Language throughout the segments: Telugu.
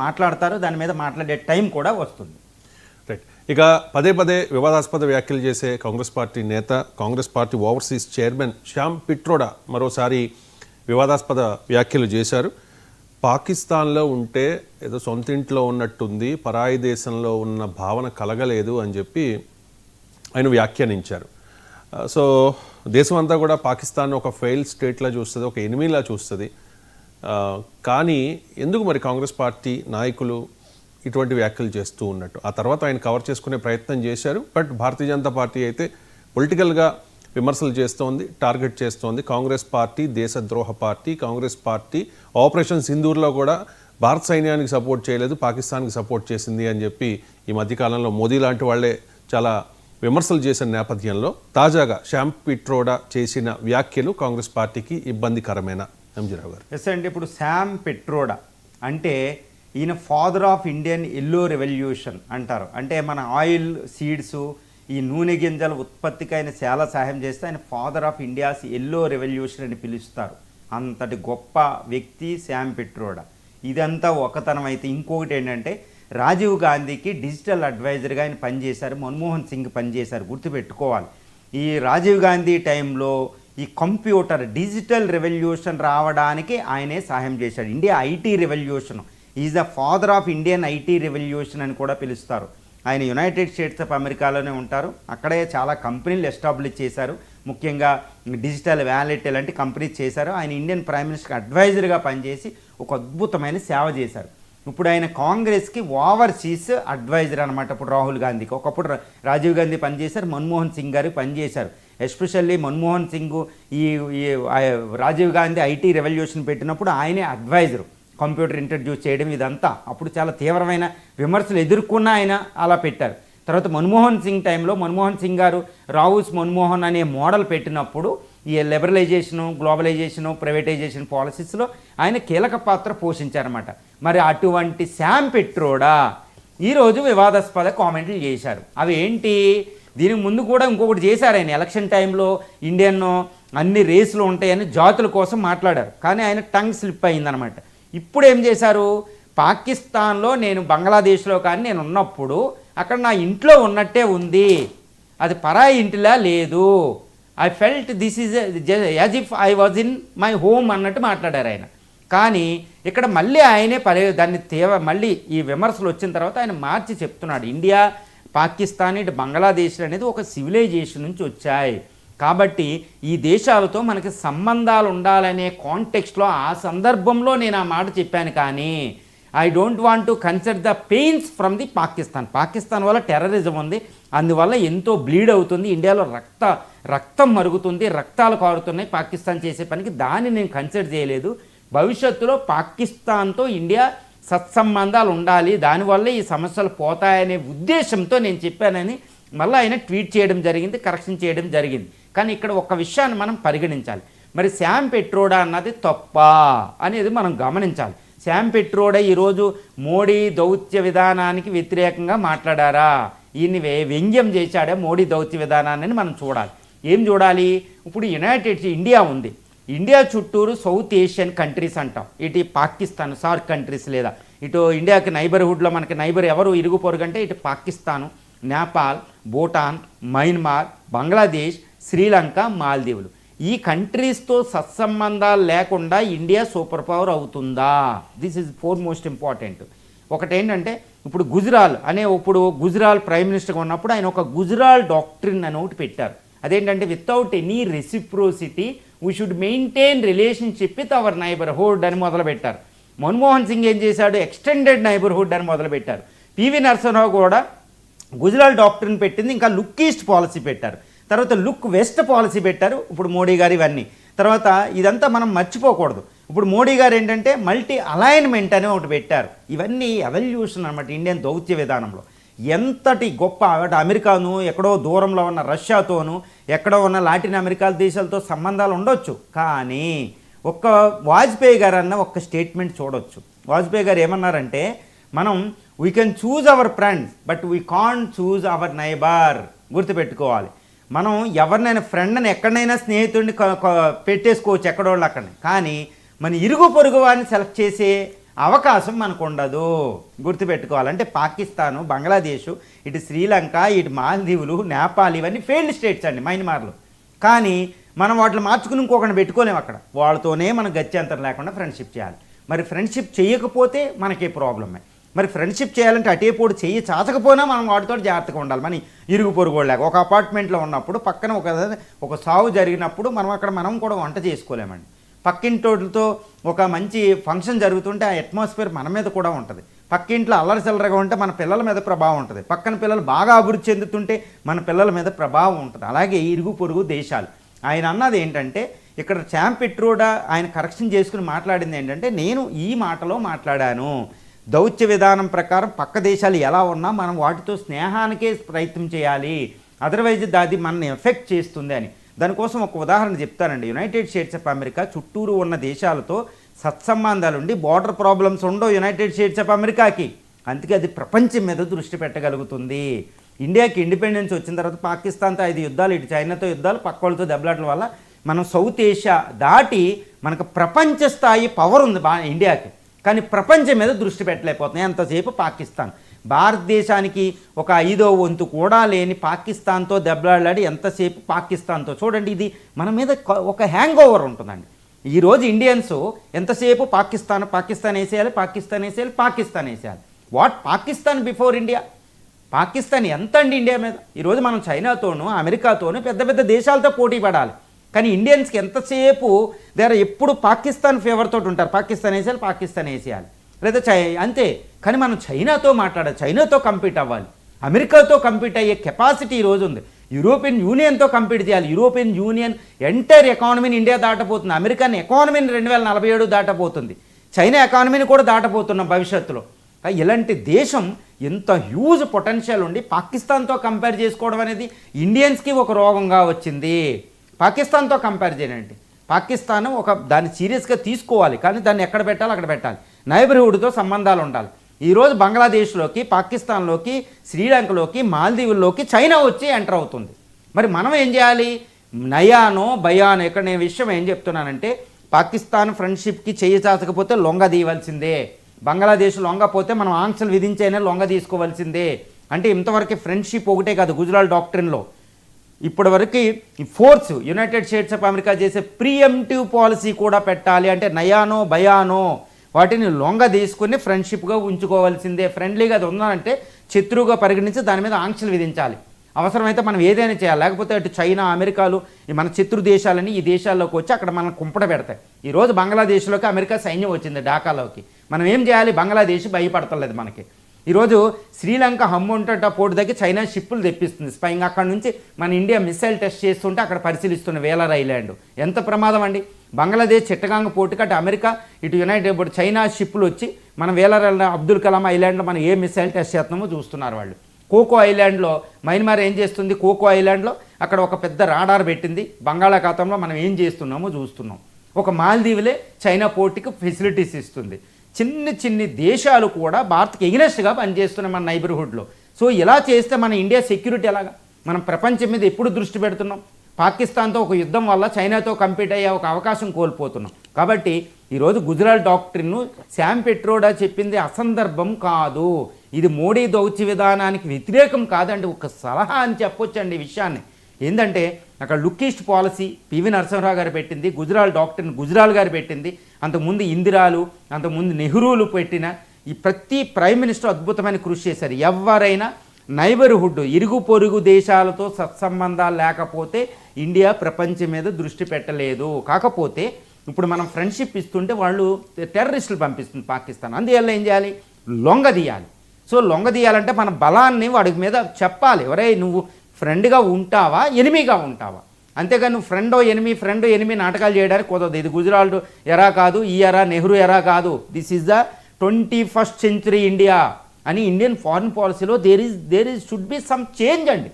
మాట్లాడతారు, దాని మీద మాట్లాడే టైం కూడా వస్తుంది. రైట్. ఇక పదే పదే వివాదాస్పద వ్యాఖ్యలు చేసే కాంగ్రెస్ పార్టీ నేత, Congress party overseas chairman Shyam Pitroda మరోసారి వివాదాస్పద వ్యాఖ్యలు చేశారు. పాకిస్తాన్లో ఉంటే ఏదో సొంత ఇంట్లో ఉన్నట్టుంది, పరాయి దేశంలో ఉన్న భావన కలగలేదు అని చెప్పి ఆయన వ్యాఖ్యానించారు. సో దేశం అంతా కూడా పాకిస్తాన్ ఒక ఫెయిల్ స్టేట్లా చూస్తుంది, ఒక ఎనిమీలా చూస్తుంది. కానీ ఎందుకు మరి కాంగ్రెస్ పార్టీ నాయకులు ఇటువంటి వ్యాఖ్యలు చేస్తూ ఉన్నట్టు ఆ తర్వాత ఆయన కవర్ చేసుకునే ప్రయత్నం చేశారు. బట్ భారతీయ జనతా పార్టీ అయితే పొలిటికల్గా విమర్శలు చేస్తోంది, టార్గెట్ చేస్తోంది. కాంగ్రెస్ పార్టీ దేశద్రోహ పార్టీ, కాంగ్రెస్ పార్టీ ఆపరేషన్ సింధూర్లో కూడా భారత సైన్యానికి సపోర్ట్ చేయలేదు, పాకిస్తాన్కి సపోర్ట్ చేసింది అని చెప్పి ఈ మధ్యకాలంలో మోదీ లాంటి వాళ్ళే చాలా విమర్శలు చేసిన నేపథ్యంలో తాజాగా శ్యామ్ పిట్రోడా చేసిన వ్యాఖ్యలు కాంగ్రెస్ పార్టీకి ఇబ్బందికరమేనా? ఎంజీరావు గారు. ఎస్ అండి, ఇప్పుడు శ్యామ్ పిట్రోడా అంటే ఈయన father of Indian yellow revolution అంటారు. అంటే మన ఆయిల్ సీడ్స్, ఈ నూనె గింజల ఉత్పత్తికి ఆయన చాలా సహాయం చేస్తే ఆయన father of India's yellow revolution అని పిలుస్తారు. అంతటి గొప్ప వ్యక్తి శ్యామ్ పిట్రోడా. ఇదంతా ఒకతనం అయితే ఇంకొకటి ఏంటంటే రాజీవ్ గాంధీకి డిజిటల్ అడ్వైజర్గా ఆయన పనిచేశారు, మన్మోహన్ సింగ్ పనిచేశారు. గుర్తుపెట్టుకోవాలి, ఈ రాజీవ్ గాంధీ టైంలో ఈ కంప్యూటర్ డిజిటల్ రెవల్యూషన్ రావడానికి ఆయనే సహాయం చేశాడు. India IT revolution, is the father of Indian IT revolution అని కూడా పిలుస్తారు. ఆయన యునైటెడ్ స్టేట్స్ ఆఫ్ అమెరికాలోనే ఉంటారు, అక్కడే చాలా కంపెనీలు ఎస్టాబ్లిష్ చేశారు, ముఖ్యంగా డిజిటల్ వ్యాలెట్ లాంటి కంపెనీస్ చేశారు. ఆయన ఇండియన్ ప్రైమ్ మినిస్టర్ అడ్వైజర్గా పనిచేసి ఒక అద్భుతమైన సేవ చేశారు. ఇప్పుడు ఆయన కాంగ్రెస్కి ఓవర్సీస్ అడ్వైజర్ అనమాట. ఇప్పుడు రాహుల్ గాంధీకి, ఒకప్పుడు రాజీవ్ గాంధీ పనిచేశారు, మన్మోహన్ సింగ్ గారు పనిచేశారు. ఎస్పెషల్లీ మన్మోహన్ సింగ్ ఈ రాజీవ్ గాంధీ ఐటీ రెవల్యూషన్ పెట్టినప్పుడు ఆయనే అడ్వైజరు, కంప్యూటర్ ఇంట్రడ్యూస్ చేయడం ఇదంతా. అప్పుడు చాలా తీవ్రమైన విమర్శలు ఎదుర్కొన్న ఆయన అలా పెట్టారు. తర్వాత మన్మోహన్ సింగ్ టైంలో మన్మోహన్ సింగ్ గారు రావుస్ మన్మోహన్ అనే మోడల్ పెట్టినప్పుడు ఈ లిబరలైజేషను, గ్లోబలైజేషను, ప్రైవేటైజేషన్ పాలసీస్లో ఆయన కీలక పాత్ర పోషించారన్నమాట. మరి అటువంటి శ్యామ్ పిట్రోడా ఈరోజు వివాదాస్పద కామెంట్లు చేశారు. అవి ఏంటి? దీనికి ముందు కూడా ఇంకొకటి చేశారు ఆయన. ఎలక్షన్ టైంలో ఇండియన్ అన్ని రేసులు ఉంటాయని జాతుల కోసం మాట్లాడారు, కానీ ఆయన టంగ్ స్లిప్ అయిందనమాట. ఇప్పుడు ఏం చేశారు? పాకిస్తాన్లో నేను బంగ్లాదేశ్లో కానీ నేను ఉన్నప్పుడు అక్కడ నా ఇంట్లో ఉన్నట్టే ఉంది, అది పరాయి ఇంటిలా లేదు, I felt this is as if I was in my home అన్నట్టు మాట్లాడారు ఆయన. కానీ ఇక్కడ మళ్ళీ ఆయనే దాన్ని మళ్ళీ ఈ విమర్శలు వచ్చిన తర్వాత ఆయన మార్చి చెప్తున్నాడు, ఇండియా, పాకిస్తాన్, ఇటు బంగ్లాదేశ్ అనేది ఒక సివిలైజేషన్ నుంచి వచ్చాయి, కాబట్టి ఈ దేశాలతో మనకి సంబంధాలు ఉండాలనే కాంటెక్స్ట్లో ఆ సందర్భంలో నేను ఆ మాట చెప్పాను. కానీ I don't want to consider the pains from the Pakistan వల్ల టెర్రరిజం ఉంది, అందువల్ల ఎంతో బ్లీడ్ అవుతుంది, ఇండియాలో రక్తం మరుగుతుంది, రక్తాలు కారుతున్నాయి పాకిస్తాన్ చేసే పనికి, దాన్ని నేను కన్సిడర్ చేయలేదు. భవిష్యత్తులో పాకిస్తాన్తో ఇండియా సత్సంబంధాలు ఉండాలి, దానివల్ల ఈ సమస్యలు పోతాయనే ఉద్దేశంతో నేను చెప్పానని మళ్ళీ ఆయన ట్వీట్ చేయడం జరిగింది, కరెక్షన్ చేయడం జరిగింది. కానీ ఇక్కడ ఒక విషయాన్ని మనం పరిగణించాలి. మరి శ్యామ్ పిట్రోడా అన్నది తప్ప అనేది మనం గమనించాలి. శ్యామ్ పిట్రోడా ఈరోజు మోడీ దౌత్య విధానానికి వ్యతిరేకంగా మాట్లాడారా, ఈయన్ని వ్యంగ్యం చేశాడా మోడీ దౌత్య విధానాన్ని మనం చూడాలి. ఏం చూడాలి? ఇప్పుడు ఇండియా ఉంది, ఇండియా చుట్టూరు సౌత్ ఏషియన్ కంట్రీస్ అంటాం, ఇటు పాకిస్తాన్, సార్క్ కంట్రీస్, లేదా ఇటు ఇండియాకి నైబర్హుడ్లో మనకి నైబర్ ఎవరు ఇరుగు పొరుగు అంటే ఇటు పాకిస్తాను, నేపాల్, భూటాన్, మయన్మార్, బంగ్లాదేశ్, శ్రీలంక, మాల్దీవులు. ఈ కంట్రీస్తో సత్సంబంధాలు లేకుండా ఇండియా సూపర్ పవర్ అవుతుందా? This is four most important. ఒకటేంటంటే ఇప్పుడు గుజరాల్ ప్రైమ్ మినిస్టర్గా ఉన్నప్పుడు ఆయన ఒక గుజరాల్ డాక్ట్రిన్ అని ఒకటి పెట్టారు. అదేంటంటే without any reciprocity we should maintain relationship with our neighbourhood అని మొదలుపెట్టారు. మన్మోహన్ సింగ్ ఏం చేశాడు? ఎక్స్టెండెడ్ నైబర్హుడ్ అని మొదలుపెట్టారు. పివి నరసింహరావు కూడా గుజరాల్ డాక్ట్రిన్ పెట్టింది, ఇంకా లుక్ ఈస్ట్ పాలసీ పెట్టారు, తర్వాత లుక్ వెస్ట్ పాలసీ పెట్టారు, ఇప్పుడు మోడీ గారు ఇవన్నీ. తర్వాత ఇదంతా మనం మర్చిపోకూడదు. ఇప్పుడు మోడీ గారు ఏంటంటే మల్టీ అలైన్మెంట్ అని ఒకటి పెట్టారు. ఇవన్నీ ఎవల్యూషన్ అనమాట ఇండియన్ దౌత్య విధానంలో. ఎంతటి గొప్ప అమెరికాను, ఎక్కడో దూరంలో ఉన్న రష్యాతోనూ, ఎక్కడో ఉన్న లాటిన్ అమెరికా దేశాలతో సంబంధాలు ఉండొచ్చు, కానీ ఒక్క వాజ్పేయి గారు అన్న ఒక్క స్టేట్మెంట్ చూడొచ్చు. వాజ్పేయి గారు ఏమన్నారంటే, మనం we can choose our friends but we can't choose our neighbour. గుర్తుపెట్టుకోవాలి, మనం ఎవరినైనా ఫ్రెండ్ని ఎక్కడైనా స్నేహితుడిని పెట్టేసుకోవచ్చు ఎక్కడోళ్ళు అక్కడనే, కానీ మన ఇరుగు పొరుగు వారిని సెలెక్ట్ చేసే అవకాశం మనకు ఉండదు. గుర్తుపెట్టుకోవాలంటే పాకిస్తాను, బంగ్లాదేశ్, ఇటు శ్రీలంక, ఇటు మాల్దీవులు, నేపాల్ ఇవన్నీ ఫెయిల్డ్ స్టేట్స్ అండి, మైన్మార్లు. కానీ మనం వాటిని మార్చుకుని ఇంకొకరిని పెట్టుకోలేము. అక్కడ వాళ్ళతోనే మనం గత్యంతరం లేకుండా ఫ్రెండ్షిప్ చేయాలి. మరి ఫ్రెండ్షిప్ చేయకపోతే మనకే ప్రాబ్లమే. మరి ఫ్రెండ్షిప్ చేయాలంటే అటేపోడు చెయ్యి చాచకపోయినా మనం వాటితో జాగ్రత్తగా ఉండాలి. మన ఇరుగు పొరుగు లేక ఒక అపార్ట్మెంట్లో ఉన్నప్పుడు పక్కన ఒక సావు జరిగినప్పుడు మనం కూడా వంట చేసుకోలేమండి. పక్కింటోళ్ళతో ఒక మంచి ఫంక్షన్ జరుగుతుంటే ఆ అట్మాస్ఫియర్ మన మీద కూడా ఉంటుంది. పక్కింట్లో అల్లరి చిల్లరగా ఉంటే మన పిల్లల మీద ప్రభావం ఉంటుంది. పక్కన పిల్లలు బాగా అభివృద్ధి చెందుతుంటే మన పిల్లల మీద ప్రభావం ఉంటుంది. అలాగే ఇరుగు పొరుగు దేశాలు. ఆయన అన్నది ఏంటంటే, ఇక్కడ శామ్ పిట్రోడా ఆయన కరెక్షన్ చేసుకుని మాట్లాడింది ఏంటంటే, నేను ఈ మాటలో మాట్లాడాను, దౌత్య విధానం ప్రకారం పక్క దేశాలు ఎలా ఉన్నా మనం వాటితో స్నేహానికే ప్రయత్నం చేయాలి, అదర్వైజ్ అది మనని ఎఫెక్ట్ చేస్తుంది అని. దానికోసం ఒక ఉదాహరణ చెప్తానండి. యునైటెడ్ స్టేట్స్ ఆఫ్ అమెరికా చుట్టూరు ఉన్న దేశాలతో సత్సంబంధాలు ఉండి బోర్డర్ ప్రాబ్లమ్స్ ఉండవు యునైటెడ్ స్టేట్స్ ఆఫ్ అమెరికాకి. అందుకే అది ప్రపంచం మీద దృష్టి పెట్టగలుగుతుంది. ఇండియాకి ఇండిపెండెన్స్ వచ్చిన తర్వాత పాకిస్తాన్తో 5 యుద్ధాలు, ఇటు చైనాతో యుద్ధాలు, పక్క వాళ్ళతో దెబ్బలాటల వల్ల మనం సౌత్ ఏషియా దాటి మనకు ప్రపంచ స్థాయి పవర్ ఉంది ఇండియాకి. కానీ ప్రపంచం మీద దృష్టి పెట్టలేకపోతున్నాయి ఎంతసేపు పాకిస్తాన్. భారతదేశానికి ఒక 5వ వంతు కూడా లేని పాకిస్తాన్తో దెబ్బలాడి ఎంతసేపు పాకిస్తాన్తో. చూడండి, ఇది మన మీద ఒక హ్యాంగ్ ఓవర్ ఉంటుందండి. ఈరోజు ఇండియన్స్ ఎంతసేపు పాకిస్తాన్ వేసేయాలి, పాకిస్తాన్ వేసేయాలి. What Pakistan before India? Pakistan ఎంత అండి ఇండియా మీద? ఈరోజు మనం చైనాతోనూ, అమెరికాతోనూ, పెద్ద పెద్ద దేశాలతో పోటీ పడాలి. కానీ ఇండియన్స్కి ఎంతసేపు ఎప్పుడు పాకిస్తాన్ ఫేవర్ తోటి ఉంటారు. పాకిస్తాన్ వేసేయాలి లేదా అంతే. కానీ మనం చైనాతో మాట్లాడాలి, చైనాతో కంపీట్ అవ్వాలి, అమెరికాతో కంపీట్ అయ్యే కెపాసిటీ ఈరోజు ఉంది. యూరోపియన్ యూనియన్తో కంపీట్ చేయాలి. యూరోపియన్ యూనియన్ ఎంటైర్ ఎకానమీని ఇండియా దాటపోతుంది. అమెరికన్ ఎకానమీని 2047 దాటపోతుంది. చైనా ఎకానమీని కూడా దాటపోతున్నాం భవిష్యత్తులో. ఇలాంటి దేశం ఎంత హ్యూజ్ పొటెన్షియల్ ఉండి పాకిస్తాన్తో కంపేర్ చేసుకోవడం అనేది ఇండియన్స్కి ఒక రోగంగా వచ్చింది. పాకిస్తాన్తో కంపేర్ చేయండి. పాకిస్తాన్ దాన్ని సీరియస్గా తీసుకోవాలి, కానీ దాన్ని ఎక్కడ పెట్టాలి అక్కడ పెట్టాలి. నైబర్హుడ్తో సంబంధాలు ఉండాలి. ఈరోజు బంగ్లాదేశ్లోకి, పాకిస్తాన్లోకి, శ్రీలంకలోకి, మాల్దీవుల్లోకి చైనా వచ్చి ఎంటర్ అవుతుంది. మరి మనం ఏం చేయాలి? నయానో భయానో. ఇక్కడ నేను విషయం ఏం చెప్తున్నానంటే, పాకిస్తాన్ ఫ్రెండ్షిప్కి చేయి చాచకపోతే లొంగ తీయవలసిందే. బంగ్లాదేశ్ లొంగపోతే మనం ఆంక్షలు విధించైనా లొంగ తీసుకోవాల్సిందే. అంటే ఇంతవరకు ఫ్రెండ్షిప్ ఒకటే కాదు, గుజరాల్ డాక్ట్రిన్లో ఇప్పటివరకు force United states of America చేసే ప్రీఎంప్టివ్ పాలసీ కూడా పెట్టాలి. అంటే నయానో భయానో వాటిని లొంగ తీసుకుని ఫ్రెండ్షిప్గా ఉంచుకోవాల్సిందే. ఫ్రెండ్లీగా అది ఉందంటే శత్రువుగా పరిగణించి దాని మీద ఆంక్షలు విధించాలి. అవసరమైతే మనం ఏదైనా చేయాలి. లేకపోతే అటు చైనా, అమెరికాలు మన శత్రు దేశాలని ఈ దేశాల్లోకి వచ్చి అక్కడ మనం కుంపట పెడతాయి. ఈరోజు బంగ్లాదేశ్లోకి అమెరికా సైన్యం వచ్చింది, ఢాకాలోకి. మనం ఏం చేయాలి? బంగ్లాదేశ్ భయపడతలేదు మనకి. ఈరోజు శ్రీలంక హమ్ముంటట పోటు దగ్గర చైనా షిప్పులు తెప్పిస్తుంది స్పైంగ్. అక్కడ నుంచి మన ఇండియా మిసైల్ టెస్ట్ చేస్తుంటే అక్కడ పరిశీలిస్తున్న వేలర్ ఐలాండ్. ఎంత ప్రమాదం అండి! బంగ్లాదేశ్ చిట్టగాంగ పోటుకి అటు అమెరికా, ఇటు యునైటెడ్ ఇప్పుడు చైనా షిప్పులు వచ్చి మనం వేలర్ అబ్దుల్ కలాం ఐలాండ్లో మనం ఏ మిసైల్ టెస్ట్ చేస్తున్నామో చూస్తున్నారు వాళ్ళు. కోకో ఐలాండ్లో మయన్మార్ ఏం చేస్తుంది? కోకో ఐలాండ్లో అక్కడ ఒక పెద్ద రాడార్ పెట్టింది. బంగాళాఖాతంలో మనం ఏం చేస్తున్నామో చూస్తున్నాం. ఒక మాల్దీవులే చైనా పోర్టుకి ఫెసిలిటీస్ ఇస్తుంది. చిన్ని దేశాలు కూడా భారత్కి ఎగ్నెస్ట్గా పనిచేస్తున్నాయి మన నైబర్హుడ్లో. సో ఇలా చేస్తే మన ఇండియా సెక్యూరిటీ ఎలాగా? మనం ప్రపంచం మీద ఎప్పుడు దృష్టి పెడుతున్నాం? పాకిస్తాన్తో ఒక యుద్ధం వల్ల చైనాతో కంపీట్ అయ్యే ఒక అవకాశం కోల్పోతున్నాం. కాబట్టి ఈరోజు గుజరాల్ డాక్ట్రిన్ను శామ్ పిట్రోడా చెప్పింది అసందర్భం కాదు. ఇది మోడీ దౌత్య విధానానికి వ్యతిరేకం కాదండి, ఒక సలహా అని చెప్పొచ్చండి ఈ విషయాన్ని. ఏంటంటే అక్కడ లుకిస్ట్ పాలసీ పివి నరసింహరావు గారు పెట్టింది, గుజరాల్ డాక్ట్రిన్ గుజరాల్ గారు పెట్టింది, అంతకుముందు ఇందిరాలు, అంతకుముందు నెహ్రూలు పెట్టిన ఈ ప్రతి ప్రైమ్ మినిస్టర్ అద్భుతమైన కృషి చేశారు. ఎవరైనా నైబర్హుడ్ ఇరుగు పొరుగు దేశాలతో సత్సంబంధాలు లేకపోతే ఇండియా ప్రపంచం మీద దృష్టి పెట్టలేదు. కాకపోతే ఇప్పుడు మనం ఫ్రెండ్షిప్ ఇస్తుంటే వాళ్ళు టెర్రరిస్టులు పంపిస్తుంది పాకిస్తాన్. అందువల్ల ఏం చేయాలి? లొంగ తీయాలి. సో లొంగ తీయాలంటే మన బలాన్ని వాడి మీద చెప్పాలి. ఎవరే నువ్వు ఫ్రెండ్గా ఉంటావా, ఎనిమిగా ఉంటావా? అంతేగాని నువ్వు ఫ్రెండ్ ఎనిమి నాటకాలు చేయడానికి కుదరదు. ఇది గుజరాల్ ఎరా కాదు, ఈ ఎరా నెహ్రూ ఎరా కాదు. This is the 21st century India అని ఇండియన్ ఫారిన్ పాలసీలో there is should be some change అండి.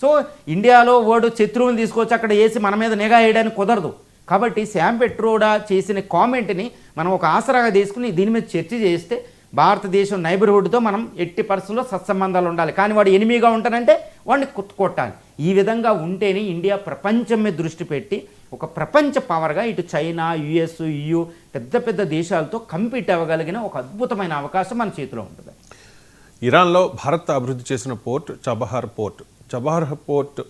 సో ఇండియాలో వాడు శత్రువుని తీసుకొచ్చి అక్కడ వేసి మన మీద నిఘా వేయడానికి కుదరదు. కాబట్టి శామ్ పిట్రోడా చేసిన కామెంట్ని మనం ఒక ఆసరాగా తీసుకుని దీని మీద చర్చ చేస్తే భారతదేశం నైబర్హుడ్తో మనం 80% సత్సంబంధాలు ఉండాలి. కానీ వాడు ఎనిమిగా ఉంటానంటే వాడిని కొట్టాలి. ఈ విధంగా ఉంటేనే ఇండియా ప్రపంచం మీద దృష్టి పెట్టి ఒక ప్రపంచ పవర్గా ఇటు చైనా, యుఎస్, EU పెద్ద పెద్ద దేశాలతో కంపీట్ అవ్వగలిగిన ఒక అద్భుతమైన అవకాశం మన చేతిలో ఉంటుంది. ఇరాన్లో భారత్ అభివృద్ధి చేసిన పోర్ట్ చబహార్ పోర్ట్